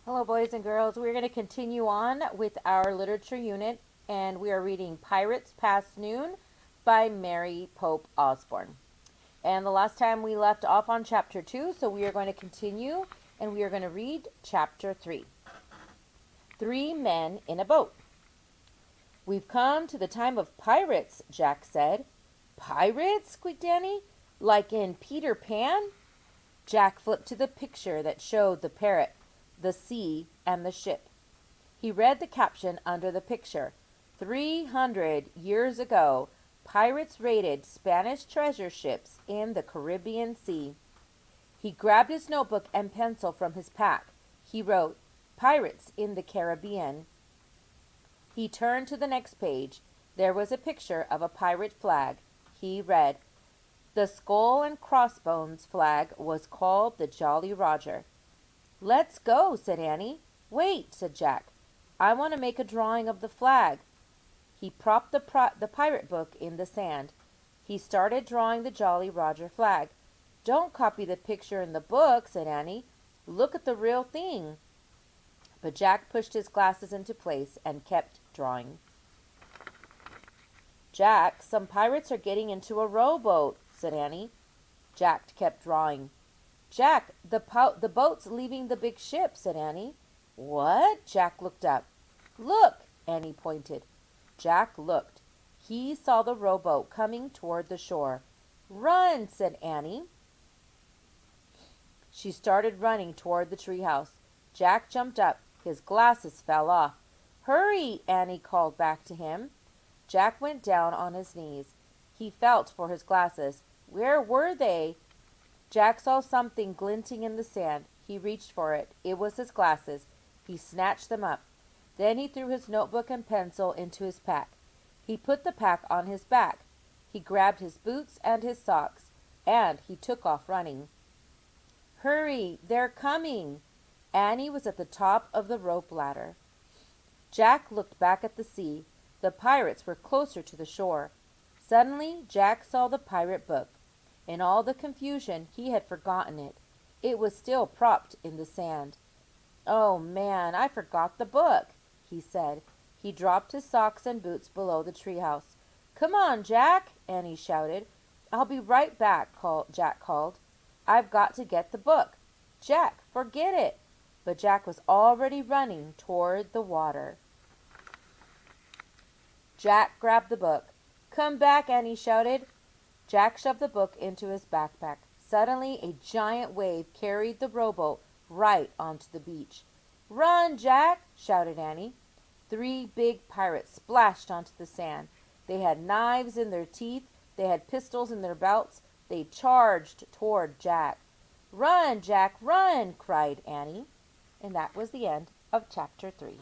Hello, boys and girls. We're going to continue on with our literature unit, and we are reading Pirates Past Noon by Mary Pope Osborne. And the last time we left off on chapter 2, so we are going to continue, and we are going to read chapter 3. 3 Men in a Boat. "We've come to the time of pirates," Jack said. "Pirates?" squeaked Annie. "Like in Peter Pan?" Jack flipped to the picture that showed the parrot, the sea, and the ship. He read the caption under the picture: 300 years ago, pirates raided Spanish treasure ships in the Caribbean Sea. He grabbed his notebook and pencil from his pack. He wrote, "Pirates in the Caribbean." He turned to the next page. There was a picture of a pirate flag. He read, "The skull and crossbones flag was called the Jolly Roger." "Let's go," said Annie. "Wait," said Jack. "I want to make a drawing of the flag." He propped the pirate book in the sand. He started drawing the Jolly Roger flag. "Don't copy the picture in the book," said Annie. "Look at the real thing." But Jack pushed his glasses into place and kept drawing. "Jack, some pirates are getting into a rowboat," said Annie. Jack kept drawing. "Jack, the boat's leaving the big ship," said Annie. "What?" Jack looked up. "Look!" Annie pointed. Jack looked. He saw the rowboat coming toward the shore. "Run!" said Annie. She started running toward the treehouse. Jack jumped up. His glasses fell off. "Hurry!" Annie called back to him. Jack went down on his knees. He felt for his glasses. Where were they? Jack saw something glinting in the sand. He reached for it. It was his glasses. He snatched them up. Then he threw his notebook and pencil into his pack. He put the pack on his back. He grabbed his boots and his socks, and he took off running. "Hurry! They're coming!" Annie was at the top of the rope ladder. Jack looked back at the sea. The pirates were closer to the shore. Suddenly Jack saw the pirate book. In all the confusion he had forgotten it. It was still propped in the sand. "Oh, man, I forgot the book," he said. He dropped his socks and boots below the treehouse. "Come on, Jack!" Annie shouted. "I'll be right back," Jack called. "I've got to get the book." "Jack, forget it!" But Jack was already running toward the water. Jack grabbed the book. "Come back!" Annie shouted. Jack shoved the book into his backpack. Suddenly a giant wave carried the rowboat right onto the beach. "Run, Jack!" shouted Annie. 3 big pirates splashed onto the sand. They had knives in their teeth. They had pistols in their belts. They charged toward Jack. "Run, Jack, run!" cried Annie. And that was the end of chapter 3.